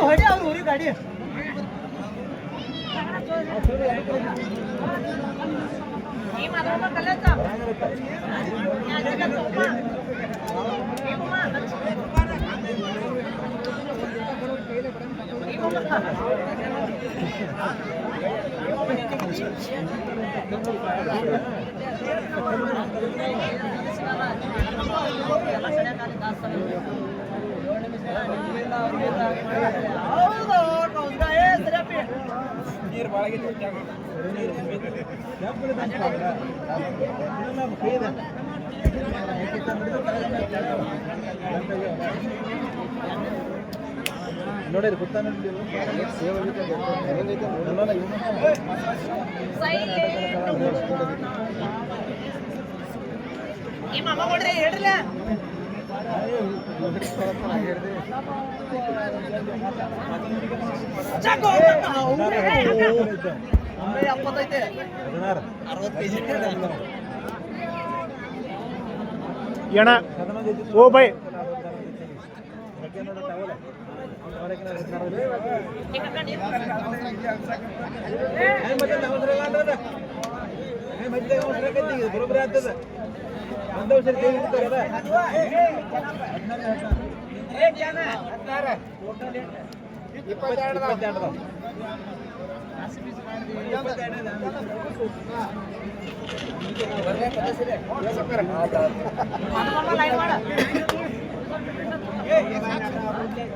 ಹೊಡಿ ಅವ್ರು ಊರಿ ಗಾಡಿ ನೀರು ಬಾಳಾಗಿದೆ ನೋಡಿರಿ ಗೊತ್ತಾ ಹೇಳ್ರಲ್ಲ ಏನ ಓ ಬೈ ಬರೋಬ್ಬರಿ ಆಗ್ತದ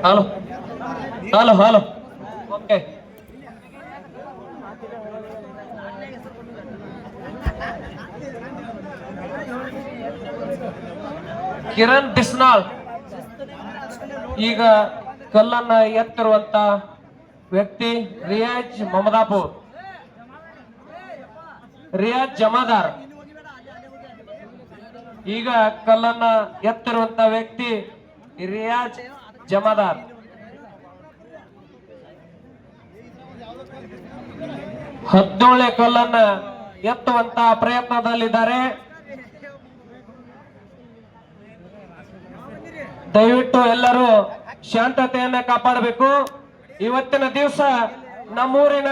hello hello hello okay Kiran Bisnal ಈಗ ಕಲ್ಲನ್ನ ಎತ್ತಿರುವಂತ ವ್ಯಕ್ತಿ ರಿಯಾಜ್ ಮಮದಾಪುರ್, ರಿಯಾಜ್ ಜಮಾದಾರ್. ಈಗ ಕಲ್ಲನ್ನ ಎತ್ತಿರುವಂತ ವ್ಯಕ್ತಿ ರಿಯಾಜ್ ಜಮಾದಾರ್. 17ನೇ ಕಲ್ಲನ್ನ ಎತ್ತುವಂತ ಪ್ರಯತ್ನದಲ್ಲಿದ್ದಾರೆ. ದಯವಿಟ್ಟು ಎಲ್ಲರೂ ಶಾಂತತೆಯನ್ನ ಕಾಪಾಡಬೇಕು. ಇವತ್ತಿನ ದಿವಸ ನಮ್ಮೂರಿನ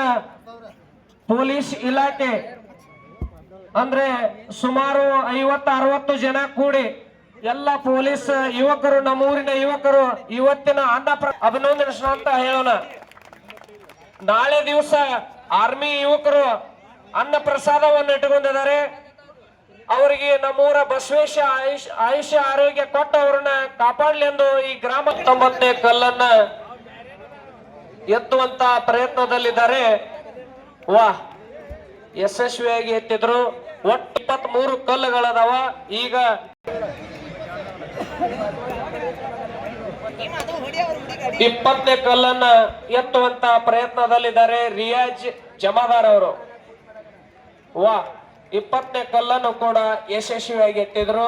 ಪೊಲೀಸ್ ಇಲಾಖೆ ಅಂದ್ರೆ ಸುಮಾರು 50-60 ಜನ ಕೂಡಿ ಎಲ್ಲ ಪೊಲೀಸ್ ಯುವಕರು, ನಮ್ಮೂರಿನ ಯುವಕರು ಇವತ್ತಿನ ಅಭಿನಂದನೆ ಅಂತ ಹೇಳೋಣ. ನಾಳೆ ದಿವಸ ಆರ್ಮಿ ಯುವಕರು ಅನ್ನ ಪ್ರಸಾದವನ್ನು ಇಟ್ಟುಕೊಂಡಿದ್ದಾರೆ. ಅವರಿಗೆ ನಮ್ಮೂರ ಬಸವೇಶ ಆಯುಷ್ಯ ಆರೋಗ್ಯ ಕೊಟ್ಟು ಅವ್ರನ್ನ ಕಾಪಾಡಲಿ ಎಂದು ಈ ಗ್ರಾಮ 19ನೇ ಕಲ್ಲನ್ನ ಎತ್ತುವಂತ ಪ್ರಯತ್ನದಲ್ಲಿದ್ದಾರೆ. ವಾಹ್, ಯಶಸ್ವಿಯಾಗಿ ಎತ್ತಿದ್ರು. ಒಟ್ಟು 23 ಕಲ್ಲುಗಳದಾವ. ಈಗ 20ನೇ ಕಲ್ಲನ್ನ ಎತ್ತುವಂತ ಪ್ರಯತ್ನದಲ್ಲಿದ್ದಾರೆ ರಿಯಾಜ್ ಜಮಾದಾರ್ ಅವರು. ವಾ, 20ನೇ ಕಲ್ಲನ್ನು ಕೂಡ ಯಶಸ್ವಿಯಾಗಿ ಎತ್ತಿದ್ರು.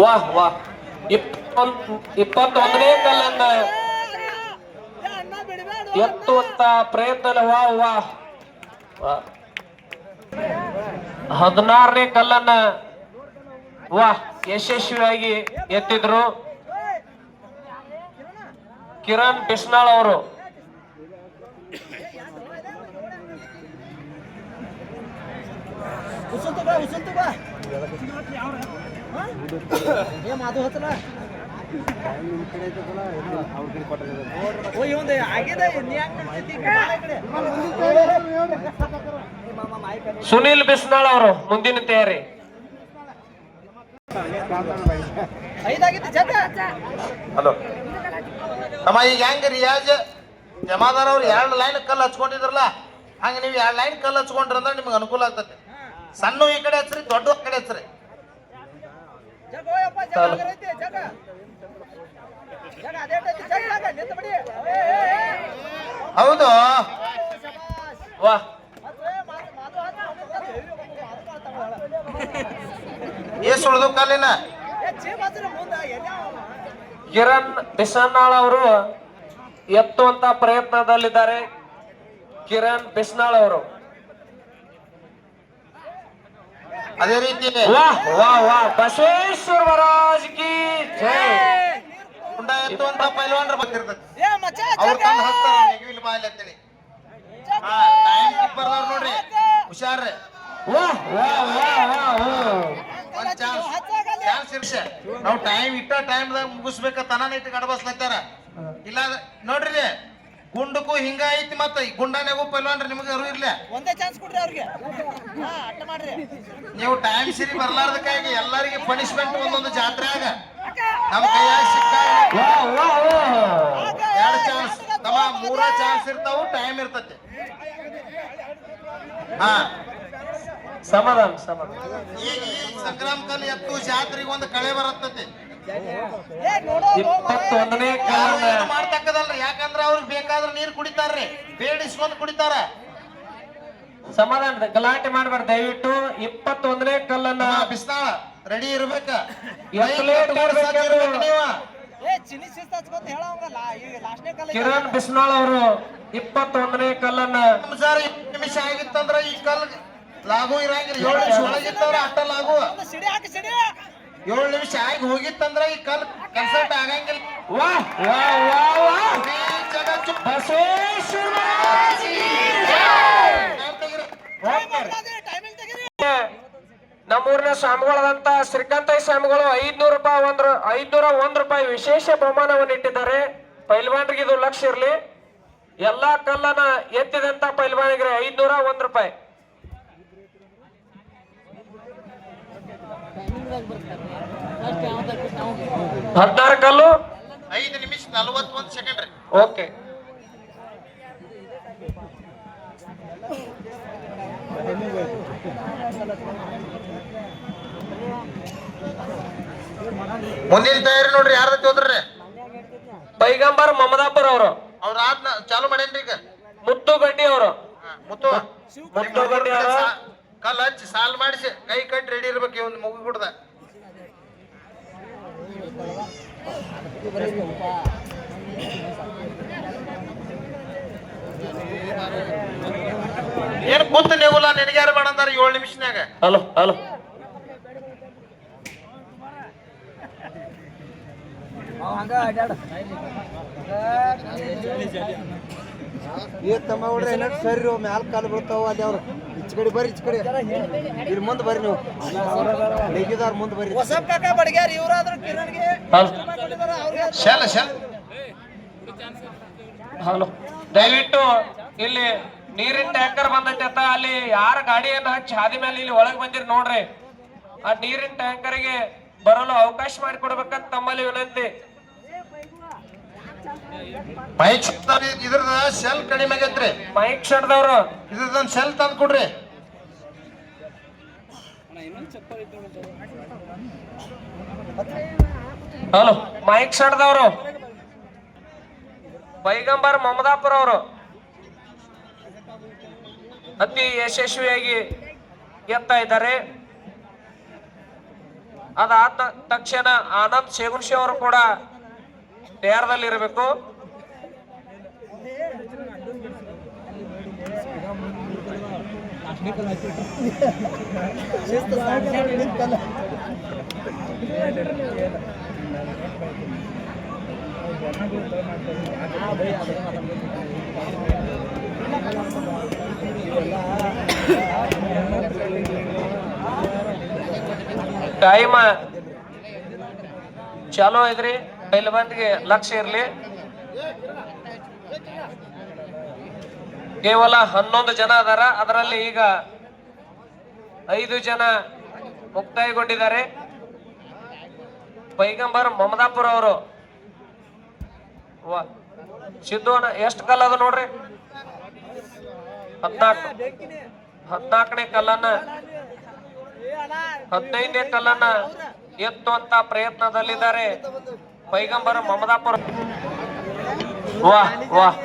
ವಾಹ್ ವಾಹ್, 21ನೇ ಕಲ್ಲನ್ನ ಎತ್ತುವಂತ ಪ್ರಯತ್ನ. ವಾಹ್ ವಾಹ್, 16ನೇ ಕಲ್ಲನ್ನ ವಾಹ್ ಯಶಸ್ವಿಯಾಗಿ ಎತ್ತಿದ್ರು ಕಿರಣ್ ಬಿಸ್ನಾಳ್ ಅವರು. ಸುನಿಲ್ ಬಿಸ್ನಾಳ್ ಅವರು ಮುಂದಿನ ತಯಾರಿ. ಹಲೋ ನಮ್ಮ ಈಗ ಹೆಂಗ ರಿಯಾಜ್ ಜಮಾದಾರ್ ಅವ್ರು 2 ಲೈನ್ ಕಲ್ಲು ಹಚ್ಕೊಂಡಿದ್ರಲ್ಲ, ಹಂಗ ನೀವು 2 ಲೈನ್ ಕಲ್ಲು ಹಚ್ಕೊಂಡ್ರಿ ಅಂದ್ರೆ ನಿಮ್ಗೆ ಅನುಕೂಲ ಆಗ್ತದೆ. ಸಣ್ಣ ಈ ಕಡೆ ಹಚ್ಚ್ರಿ, ದೊಡ್ಡ ಕಡೆ ಹಚ್ಚ್ರಿ. ಹೌದು ವಾ, ಏಸ್ ಉಳ್ದು ಕಾಲಿನ ಕಿರಣ್ ಬಿಸನ್ನಾಳ್ ಅವರು ಎತ್ತುವಂತ ಪ್ರಯತ್ನದಲ್ಲಿದ್ದಾರೆ ಕಿರಣ್ ಬಿಸ್ನಾಳ್ ಅವರು. ಅದೇ ರೀತಿ ವಾಹ್ ವಾಹ್ ವಾಹ್ ಬಸವೇಶ್ವರ ಮಹಾರಾಜ್ ಕಿ ಜೈ. ಗುಂಡ ಎತ್ತುವಂತ ಪೈಲ್ವಾನ್ರ ಬಂದಿರ್ತೈತಿ, ಅವ್ರು ತಂದು ಹಚ್ತಾರ ನೆಗವಿಲ್ ಬಾಯಲ್ಲಿ ಅಂತೇಳಿ. ಹಾ ಟೈಮ್ ಕೀಪರ್ ಅವ್ರು ನೋಡ್ರಿ ಹುಷಾರ್ರಿ. ವಾಹ್ ವಾಹ್ ವಾಹ್ ವಾಹ್ ಒಂದ್ ಚಾನ್ಸ್ ಇರ್ಸ ನಾವು ಟೈಮ್ ಇಟ್ಟ ಟೈಮ್ದಾಗ ಮುಗಿಸ್ಬೇಕ ತನಾನ ಇಟ್ಟು ಗಡಬಸ್ಲತ್ತಾರ. ಇಲ್ಲ ನೋಡ್ರಿ ಗುಂಡಕ್ಕೂ ಹಿಂಗ ಐತಿ ಮತ್ತ ಗುಂಡಾನ್ಯಾಗೂ ಪೈಲ್ವಾನ್ರಿ ನಿಮಗೆ ಅರು ಇರ್ಲಿ. ಒಂದೇ ಚಾನ್ಸ್ ಕೊಡ್ರಿ ಅವ್ರಿಗೆ, ಅಟ್ಟ ಮಾಡ್ರಿ. ನೀವು ಟೈಮ್ ಸರಿ ಬರ್ಲಾರ್ದಕ್ಕಾಗಿ ಎಲ್ಲರಿಗೆ ಪನಿಷ್ಮೆಂಟ್ ಒಂದೊಂದು ಜಾತ್ರೆಯಾಗ ನಮ್ ಕೈಯಾಗ ಸಿಕ್ಕಾಗ ವಾಹ್ ವಾಹ್ ವಾಹ್. 2 ಚಾನ್ಸ್ ತಮ್ಮ 3 ಚಾನ್ಸ್ ಇರ್ತಾವು, ಟೈಮ್ ಇರ್ತತಿ. ಹಾ ಸಮಾಧಾನ ಸಮಾಧಾನ. ಈಗ ಸಂಗ್ರಾಮ ಕಲ್ ಎತ್ತು ಜಾತ್ರೆಗೆ ಒಂದು ಕಳೆ ಬರತ್ತತಿ. 21ನೇ ಯಾರು ಕಾಲ ಏನು ಮಾಡ್ತಕ್ಕದಲ್ರಿ, ಯಾಕಂದ್ರ ಅವ್ರಿಗೆ ಬೇಕಾದ್ರೆ ನೀರ್ ಕುಡಿತಾರ್ರಿ, ಬೇಡಿಸ್ಕೊಂಡ್ ಕುಡಿತಾರ. ಸಮಾಧಾನ ಗಲಾಟೆ ಮಾಡ್ಬಾರ್ದು ದಯವಿಟ್ಟು. 21ನೇ ಕಲ್ಲನ್ನ ಬಿಸ್ನಾಳ ರೆಡಿ ಇರ್ಬೇಕ. ಎತ್ತಲೇಟ್ ಮಾಡ್ಬೇಕಂದ್ರೆ ನೀವ ಚಿನ್ನಿ ಶಿಸ್ತು ಹಚ್ಕೊಂತ ಹೇಳಂಗಲ್ಲ, ಈಗ ಲಾಸ್ಟ್ನೇ ಕಾಲ ಕಿರಣ್ ಬಿಸ್ನಾಳ್ ಅವರು 21ನೇ ಕಲ್ಲನ್ನ ಸರ್ 2 ನಿಮಿಷ ಆಗಿತ್ತಂದ್ರ ಈ ಕಲ್ ಲಾಗು ಇರಂಗಿಲ್ಲ. 7 ನಿಮಿಷ ಒಳಗಿತ್ತಂದ್ರ ಅಟ್ಟ ಲಾಗು. ಸಿಡಿ ಹಾಕಿ ಸಿಡಿ 7 ನಿಮಿಷ ಆಗಿ ಹೋಗಿತ್ತಂದ್ರ ಈ ಕಲ್ ಕನ್ಸಲ್ಟ್ ಆಗಂಗಿಲ್ಲ. ವಾಹ್ ವಾಹ್ ವಾಹ್ ವಾಹ್ ಈ ಜಗ ಚುಪ್ ಬಸವೇಶ್ವರ ಮಹಾರಾಜ್ ಕಿ ಜೈ. ಟೈಮಿಂಗ್ ತೆಗೀರಿ. ನಮ್ಮೂರಿನ ಸ್ವಾಮಿಗಳಾದಂತ ಶ್ರೀಕಾಂತಯ್ಯ ಸ್ವಾಮಿಗಳು 501 ರೂಪಾಯಿ ವಿಶೇಷ ಬಹುಮಾನವನ್ನು ಇಟ್ಟಿದ್ದಾರೆ. ಪೈಲ್ವಾನ್ರಿಗೆ ಇದು ಲಕ್ಷ ಇರ್ಲಿ. ಎಲ್ಲಾ ಕಲ್ಲನ್ನ ಎತ್ತಿದಂತ ಪೈಲ್ವಾನಿಗೆ 501 ರೂಪಾಯಿ. ಹದಿನಾರು ಕಲ್ಲು 5 ನಿಮಿಷ 41 ಸೆಕೆಂಡ್ ರೀ. ಓಕೆ. ಮುಂದಿನ ತಯಾರಿ ನೋಡ್ರಿ ಯಾರ್ದ ಹೋದ್ರಿ. ಪೈಗಂಬರ್ ಮಮದಾಪುರ್ ಅವರು. ಅವ್ರ ಆದ್ನ ಚಾಲು ಮಾಡೇನ್ರಿ ಈಗ. ಮುತ್ತು ಗಡ್ಡಿ ಅವರು. ಮುತ್ತು ಗಡ್ಡಿ ಅವರ ಕಲ್ ಹಚ್ಚಿ ಸಾಲ್ ಮಾಡಿಸಿ ಕೈ ಕಟ್ಟಿ ರೆಡಿ ಇರ್ಬೇಕು. ಇವ್ನ ಮುಗಿ ಬಿಡ್ದ ಏನ್ ಕೂತ ನೆಗುಲ್ಲ ನಿನಗ್ಯಾರ ಮಾಡಂದಾರ 7 ನಿಮಿಷನ್ಯಾಗ. ಹಲೋ ಹಲೋ ತಮ್ಮ ಹುಡ್ರ ಏನಾದ್ರು ಸರಿ ಮ್ಯಾಲ ಕಾಲು ಬೀಳ್ತಾವ ಅಲ್ಲಿ. ಅವ್ರು ಈಚ ಕಡೆ ಬರ್ರಿ, ಈಚ ಕಡೆ ಇಲ್ಲಿ ಮುಂದೆ ಬರ್ರಿ. ನೀವು ನೆಗಿದಾರ ಮುಂದೆ ಬರ್ರಿ. ಹೊಸ ಕಾಕ ಬಡ್ಗ್ಯಾರ ಇವ್ರಾದ್ರು ಕಿರಣ್ಗೆ ಶೆಲ್ ಶೆಲ್ ಹಲೋ ದಯವಿಟ್ಟು ಇಲ್ಲಿ ನೀರಿನ ಟ್ಯಾಂಕರ್ ಬಂದೈತೆ ಅಂತ ಅಲ್ಲಿ ಯಾರ ಗಾಡಿಯನ್ನ ಹಚ್ಚಿ ಹಾದಿ ಮೇಲೆ ಇಲ್ಲಿ ಒಳಗೆ ಬಂದಿರಿ ನೋಡ್ರಿ. ಆ ನೀರಿನ ಟ್ಯಾಂಕರ್ಗೆ ಬರಲು ಅವಕಾಶ ಮಾಡಿಕೊಡ್ಬೇಕಂತ ತಮ್ಮಲ್ಲಿ ವಿನಂತಿ. ಮೈಕ್ ಇದ್ರದ ಶೆಲ್ ಕಡಿಮೆ ಆಗೈತ್ರಿ. ಮೈಕ್ ಶೆಡ್ದವ್ರು ಇದ್ರದೊಂದು ಶೆಲ್ ತಂದು ಕೊಡ್ರಿ. ಹಲೋ ಮೈಕ್ ಶೆಡ್ದವ್ರು ಪೈಗಂಬರ್ ಮಮದಾಪುರ ಅವರು ಅತಿ ಯಶಸ್ವಿಯಾಗಿ ಎತ್ತಾ ಇದ್ದಾರೆ. ಅದಾದ ತಕ್ಷಣ ಆನಂದ್ ಶೇಗುನ್ಶಿ ಅವರು ಕೂಡ ತಯಾರದಲ್ಲಿ ಇರಬೇಕು. ಟೈಮ್ ಚಾಲೋ ಐತ್ರಿ. ಪೈಲ್ವಾನ್ಗೆ ಲಕ್ಷ್ಯ ಇರ್ಲಿ. ಕೇವಲ 11 ಜನ ಅದಾರ. ಅದರಲ್ಲಿ ಈಗ 5 ಜನ ಮುಕ್ತಾಯಗೊಂಡಿದ್ದಾರೆ. ಪೈಗಂಬರ್ ಮಮದಾಪುರ ಅವರು ಸಿದ್ದು ಎಷ್ಟು ಕಲ್ಲ ಅದ ನೋಡ್ರಿ. 14ನೇ ಕಲ್ಲನ್ನ 15ನೇ ಕಲ್ಲನ್ನ ಎತ್ತುವಂತ ಪ್ರಯತ್ನದಲ್ಲಿದ್ದಾರೆ ಪೈಗಂಬರ ಮಮದಾಪುರ. ವಾಹ್ ವಾಹ್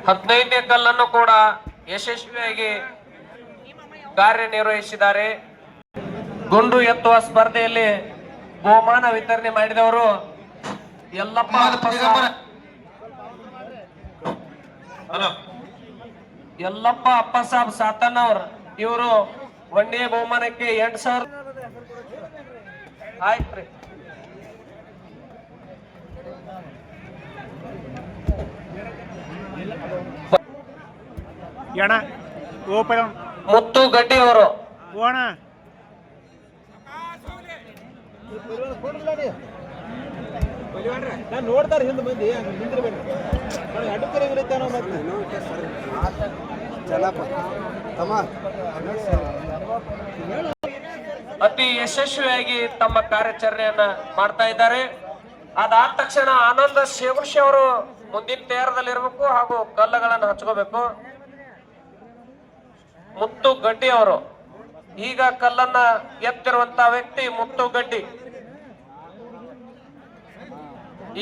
15ನೇ ಕಲ್ಲನ್ನು ಕೂಡ ಯಶಸ್ವಿಯಾಗಿ ಕಾರ್ಯನಿರ್ವಹಿಸಿದ್ದಾರೆ. ಗುಂಡು ಎತ್ತುವ ಸ್ಪರ್ಧೆಯಲ್ಲಿ ಬಹುಮಾನ ವಿತರಣೆ ಮಾಡಿದವರು ಯಲ್ಲಪ್ಪ ಹಲೋ ಯಲ್ಲಪ್ಪ ಅಪ್ಪ ಸಾಬ್ ಸಾತಣ್ಣ ಅವ್ರ ಇವರು ಒಂದೇ ಬಹುಮಾನಕ್ಕೆ 8,000. ಆಯ್ತ್ರಿ. ಎಣ ಓ ಪೈಲ ಮುತ್ತು ಗಡ್ಡಿ ಅವರು ಓಣ ನೋಡ್ತಾರೆ ಹಿಂದೆ ಮಂದಿ ಅತಿ ಯಶಸ್ವಿಯಾಗಿ ತಮ್ಮ ಕಾರ್ಯಾಚರಣೆಯನ್ನ ಮಾಡ್ತಾ ಇದ್ದಾರೆ. ಅದಾದ ತಕ್ಷಣ ಆನಂದ ಶೇಗುಣಶಿ ಅವರು ಮುಂದಿನ ತಯಾರದಲ್ಲಿ ಇರಬೇಕು ಹಾಗೂ ಕಲ್ಲುಗಳನ್ನು ಹಚ್ಕೋಬೇಕು. ಮುತ್ತು ಗಡ್ಡಿ ಅವರು ಈಗ ಕಲ್ಲನ್ನ ಎತ್ತಿರುವಂತ ವ್ಯಕ್ತಿ ಮುತ್ತು ಗಡ್ಡಿ.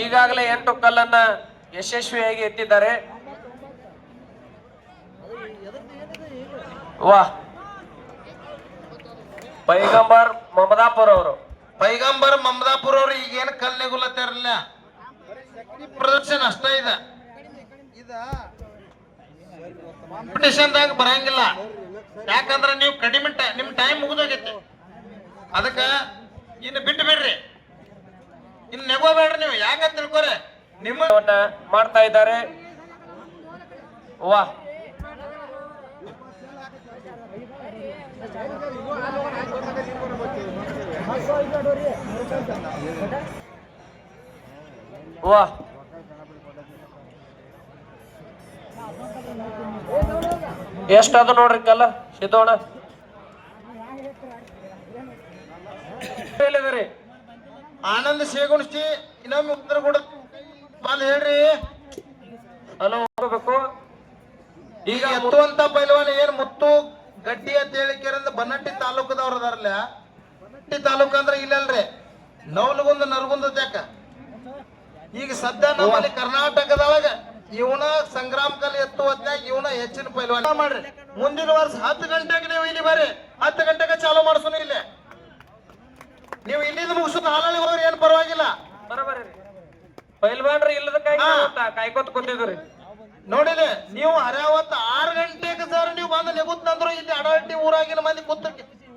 ಈಗಾಗಲೇ 8 ಕಲ್ಲನ್ನ ಯಶಸ್ವಿಯಾಗಿ ಎತ್ತಿದ್ದಾರೆ. ವಾಹ್. ಪೈಗಂಬರ್ ಮಮದಾಪುರ್ ಅವರು ಪೈಗಂಬರ್ ಮಮದಾಪುರ ಅವ್ರು ಈಗೇನು ಕಲ್ ನೆಗುಲತ್ತಾರಲ್ಲ ಪ್ರದರ್ಶನ ಅಷ್ಟ ಇದೆ. ಕಾಂಪಿಟೇಷನ್ದಾಗ ಬರಂಗಿಲ್ಲ. ಯಾಕಂದ್ರೆ ನೀವು ಕಡಿಮೆ ನಿಮ್ ಟೈಮ್ ಮುಗಿದೋಗೈತಿ. ಅದಕ್ಕ ಇನ್ನು ಬಿಟ್ಟು ಬಿಡ್ರಿ, ಇನ್ನು ನೆಗೋಬೇಡ್ರಿ ನೀವು. ಯಾಕಂತ ತಿಳ್ಕೊರೆ ನಿಮ್ಮ ಮಾಡ್ತಾ ಇದ್ದಾರೆ. ವಾಹ್. ವಾಹ್. ಎಷ್ಟದು ನೋಡ್ರಿ ಕಲ್ಲ ಸಿದ್ದೋಣ ಹೇಳಿದ್ರಿ. ಆನಂದ್ ಶೇಗುಣಸ್ತಿ ಇನ್ನೊಮ್ಮೆ ಉತ್ತರ ಕೊಡ ಬಂದ್ ಹೇಳ್ರಿ. ಹಲೋ ಹೋಗ್ಬೇಕು. ಈಗ ಎತ್ತುವಂತ ಪೈಲವಾನ ಏನ್ ಮುತ್ತು ಗಡ್ಡಿ ಅಂತ ಹೇಳಿಕೆರಿಂದ ಬನ್ನಟ್ಟಿ ತಾಲೂಕದವ್ರ ಅದಾರಲ್ಲ. ಬನ್ನಟ್ಟಿ ತಾಲೂಕು ಅಂದ್ರೆ ಇಲ್ಲಲ್ರಿ ನವಲಗುಂದ ನರಗುಂದ ಯಾಕ. ಈಗ ಸದ್ಯ ನಮ್ಮಲ್ಲಿ ಕರ್ನಾಟಕದೊಳಗ ಇವನ ಸಂಗ್ರಾಮ ಕಲೆ ಎತ್ತುವತ್ನಾಗ ಇವನ ಹೆಚ್ಚಿನ ಪೈಲವಾನ ಮಾಡ್ರಿ. ಮುಂದಿನ ವರ್ಷ 10 ಗಂಟೆಗೆ ನೀವು ಇಲ್ಲಿ ಬರ್ರಿ. 10 ಗಂಟೆಗೆ ಚಾಲೂ ಮಾಡ್ಸೋಣ. ಇಲ್ಲೇ ನೀವು ಇಲ್ಲಿಂದ ಮುಗಿಸೋದು ಹಾಲಲ್ಲಿ ಹೋಗ್ರಿ, ಏನ್ ಪರವಾಗಿಲ್ಲ. ಬರಬರಿ ಪೈಲ್ವಾನ್ರಿ ಇಲ್ಲದ ಕಾಯ್ಕೋತ ಕೂತಿದ್ರಿ. ನೋಡಿಲೆ ನೀವು ಹರ್ಯಾವತ್ 6 ಗಂಟೆಗೆ ಸರ್ ನೀವು ಬಂದು ನೆಗುತ್ತಂದ್ರು ಇಲ್ಲಿ ಅಡಾಟಿ ಊರಾಗಿನ ಮಂದಿ ಕೂತ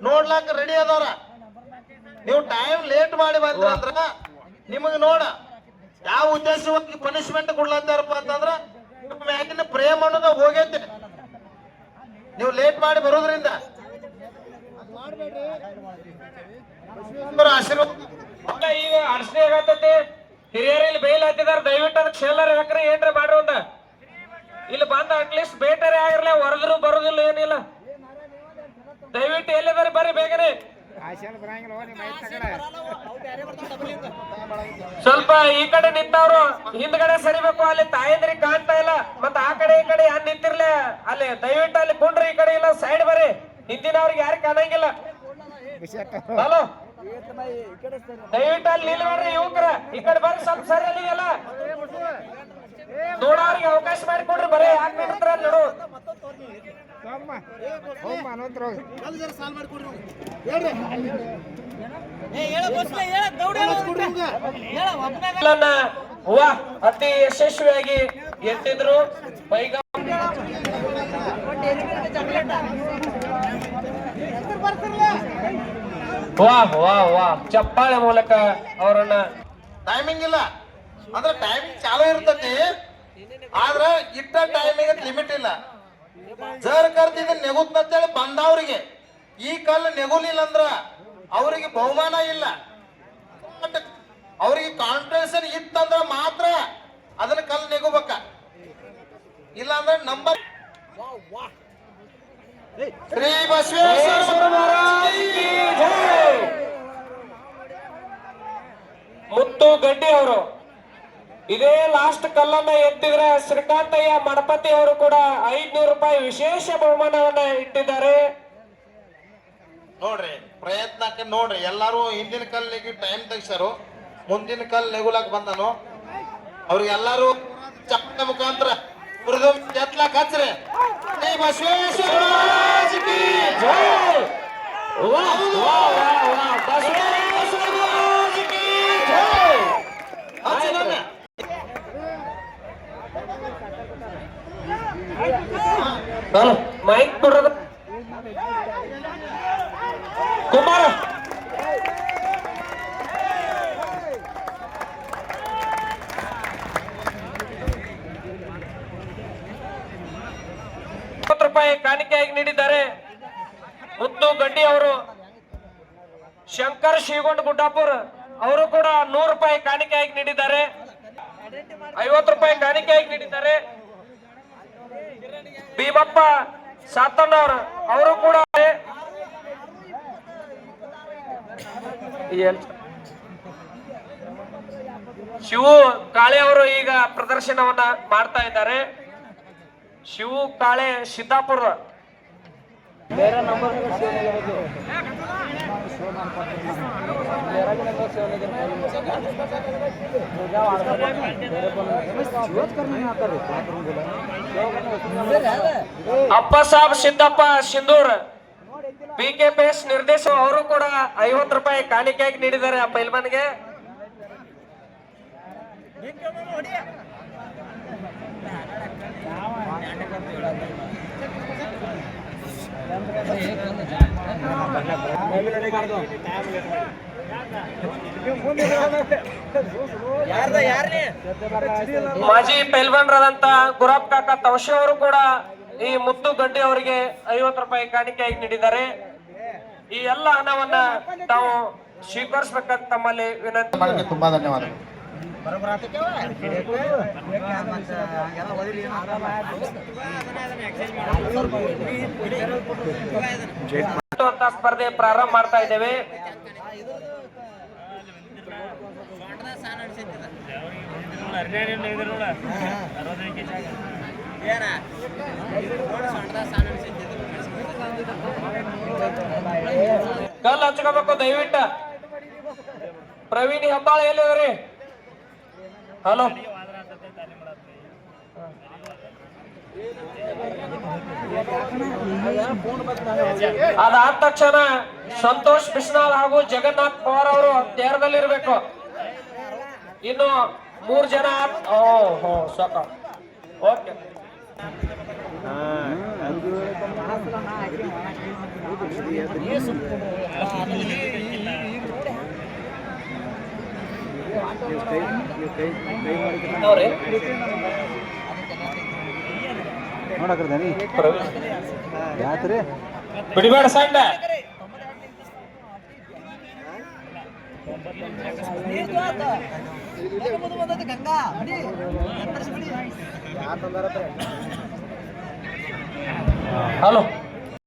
ನೋಡ್ಲಾಕ ರೆಡಿ ಅದಾರ. ನೀವು ಟೈಮ್ ಲೇಟ್ ಮಾಡಿ ಬಂದ್ರ ಅಂದ್ರ ನಿಮಗ್ ನೋಡ ಯಾವ ಉದ್ದೇಶವಾಗಿ ಪನಿಷ್ಮೆಂಟ್ ಕೊಡ್ಲತ್ತಾರಪ್ಪ ಅಂತಂದ್ರ ನಿಮ್ಮ ಮ್ಯಾಗಿನ ಪ್ರೇಮ ಅನ್ನೋದ ಹೋಗೈತಿ. ನೀವು ಲೇಟ್ ಮಾಡಿ ಬರೋದ್ರಿಂದ ಆಶೀರ್ವಾದ ಈಗ ಅರ್ಶನೆ ಆಗತ್ತೈತಿ. ಹಿರಿಯರು ಇಲ್ಲಿ ಬೇಲ್ ಹತ್ತಿದಾರ. ದಯವಿಟ್ಟು ಅದಕ್ಕೆ ಶೇಲರ್ ಹಾಕ್ರಿ, ಏನ್ರ ಮಾಡ್ರಿ. ಒಂದ ಇಲ್ಲಿ ಬಂದ ಅಟ್ಲೀಸ್ಟ್ ಬೇಟರೆ ಆಗಿರ್ಲ, ಹೊರದ್ರು ಬರೋದಿಲ್ಲ ಏನಿಲ್ಲ. ದಯವಿಟ್ಟು ಎಲ್ಲಿದಾರೆ ಬರ್ರಿ ಬೇಗನೆ. ಸ್ವಲ್ಪ ಈ ಕಡೆ ನಿಂತವ್ರು ಹಿಂದ್ಗಡೆ ಸರಿಬೇಕು. ಅಲ್ಲಿ ತಾಯಂದ್ರಿಗೆ ಕಾಣ್ತಾ ಇಲ್ಲ. ಮತ್ತ ಆ ಕಡೆ ಈ ಕಡೆ ಯಾರು ನಿಂತಿರ್ಲೆ ಅಲ್ಲಿ ದಯವಿಟ್ಟು ಅಲ್ಲಿ ಕುಂಡ್ರಿ. ಈ ಕಡೆ ಇಲ್ಲ ಸೈಡ್ ಬರ್ರಿ. ಹಿಂದಿನವ್ರಿಗೆ ಯಾರು ಕಾಣಂಗಿಲ್ಲ. ಹಲೋ ದಯವಿಟ್ಟು ಅಲ್ಲಿ ನಿಲ್ಬೇಡ್ರಿ ಯುವಕರ. ಈ ಕಡೆ ಬರ್ರಿ ಸ್ವಲ್ಪ ಸರಿ. ಅಲ್ಲಿಗೆಲ್ಲ ನೋಡೋರಿಗೆ ಅವಕಾಶ ಮಾಡಿಕೊಡ್ರಿ. ಬರೀ ಯಾಕೆ ನಿಂತ್ರ ನೋಡು. ಅತಿ ಯಶಸ್ವಿಯಾಗಿ ಎತ್ತಿದ್ರು. ವಾಹ್ ವಾಹ್ ವಾಹ್. ಚಪ್ಪಾಳೆ ಮೂಲಕ ಅವರನ್ನ ಟೈಮಿಂಗ್ ಇಲ್ಲ ಅಂದ್ರೆ ಟೈಮಿಂಗ್ ಚಾಲೂ ಇರ್ತತಿ. ಆದ್ರ ಇಟ್ಟ ಟೈಮಿಗೆ ಲಿಮಿಟ್ ಇಲ್ಲ. ಜರ್ ಕರ್ತಿದ್ ನೆಗುತ್ ಅಂತೇಳಿ ಬಂದವ್ರಿಗೆ ಈ ಕಲ್ಲು ನೆಗುಲಿಲ್ಲ ಅಂದ್ರ ಅವ್ರಿಗೆ ಬಹುಮಾನ ಇಲ್ಲ. ಅವ್ರಿಗೆ ಕಾನ್ಫಿಡೆನ್ಸ್ ಇತ್ತಂದ್ರ ಮಾತ್ರ ಅದನ್ನ ಕಲ್ಲು ನೆಗೋಬೇಕ. ಇಲ್ಲ ಅಂದ್ರೆ ನಂಬರ್ ಶ್ರೀ ಬಸವೇಶ್ವರ ಮುತ್ತು ಗಡ್ಡಿ ಅವರು ಇದೇ ಲಾಸ್ಟ್ ಕಲ್ಲನ್ನ ಎತ್ತಿದ್ರೆ ಶ್ರೀಕಾಂತಯ್ಯ ಮಣಪತಿ ಅವರು ಕೂಡ 500 ರೂಪಾಯಿ ವಿಶೇಷ ಬಹುಮಾನವನ್ನ ಇಟ್ಟಿದ್ದಾರೆ. ನೋಡ್ರಿ ಪ್ರಯತ್ನಕ್ಕೆ ನೋಡ್ರಿ. ಎಲ್ಲಾರು ಹಿಂದಿನ ಕಲ್ಲಿಗೆ ಟೈಮ್ ತೆಗ್ಸಾರು, ಮುಂದಿನ ಕಲ್ ನೆಗುಲಾಕ್ ಬಂದನು. ಅವ್ರಿಗೆಲ್ಲಾರು ಚಪ್ಪ ಮುಖಾಂತರ ಎತ್ಲಾಕ್ ಹಚ್ಚ್ರಿ. ಬಸವೇಶ್ವರ ಮೈಕ್ ಕೊಡ್ರದ ಕುಮಾರ ರೂಪಾಯಿ ಕಾಣಿಕೆಯಾಗಿ ನೀಡಿದ್ದಾರೆ. ಮುದ್ದು ಗಡ್ಡಿ ಅವರು, ಶಂಕರ್ ಶ್ರೀಗೊಂಡ್ ಗುಡ್ಡಾಪುರ್ ಅವರು ಕೂಡ 100 ರೂಪಾಯಿ ಕಾಣಿಕೆಯಾಗಿ ನೀಡಿದ್ದಾರೆ. 50 ರೂಪಾಯಿ ಕಾಣಿಕೆಯಾಗಿ ನೀಡಿದ್ದಾರೆ. ಭೀಮಪ್ಪ ಸಾತಣ್ಣವ್ರು ಅವರು ಕೂಡ ಶಿವು ಕಾಳೆ ಅವರು ಈಗ ಪ್ರದರ್ಶನವನ್ನ ಮಾಡ್ತಾ ಇದ್ದಾರೆ. ಶಿವು ಕಾಳೆ ಸಿದ್ದಾಪುರ. ಅಪ್ಪ ಸಾಬ್ ಸಿದ್ದಪ್ಪ ಸಿಂಧೂರ್ PKPS ನಿರ್ದೇಶಕ ಅವರು ಕೂಡ 50 ರೂಪಾಯಿ ಕಾಣಿಕೆಯಾಗಿ ನೀಡಿದ್ದಾರೆ ಆ ಪೈಲ್ವಾನ್ಗೆ. ಮಾಜಿ ಪೈಲ್ವಾನ್ರಾದಂತ ಗುರಾಬ್ ಕಾಕ ತವಶಿ ಅವರು ಕೂಡ ಈ ಮುತ್ತು ಗಡ್ಡಿ ಅವರಿಗೆ 50 ರೂಪಾಯಿ ಕಾಣಿಕೆಯಾಗಿ ನೀಡಿದ್ದಾರೆ. ಈ ಎಲ್ಲ ಹಣವನ್ನ ತಾವು ಸ್ವೀಕರಿಸಬೇಕಂತ ತಮ್ಮಲ್ಲಿ ವಿನಂತಿ. ತುಂಬಾ ಧನ್ಯವಾದಗಳು. ಸ್ಪರ್ಧೆ ಪ್ರಾರಂಭ ಮಾಡ್ತಾ ಇದ್ದೇವೆ. ಕಲ್ಲು ಹಚ್ಕೋಬೇಕು ದಯವಿಟ್ಟು. ಪ್ರವೀಣ್ ಹೆಬ್ಬಾಳ ಎಲ್ಲಿದ್ರಿ? ಹಲೋ, ಅದಾದ ತಕ್ಷಣ ಸಂತೋಷ್ ಬಿಸ್ನಾಳ್ ಹಾಗೂ ಜಗನ್ನಾಥ್ ಪವಾರ್ ಅವರು ತೇರದಲ್ಲಿರ್ಬೇಕು. ಇನ್ನು 3 ಜನ. ಓಹೋ ಸಾಕ. ಓಕೆ, ಬಿಡಿಬೇಡ ಸಣ್ಣ. ಹಲೋ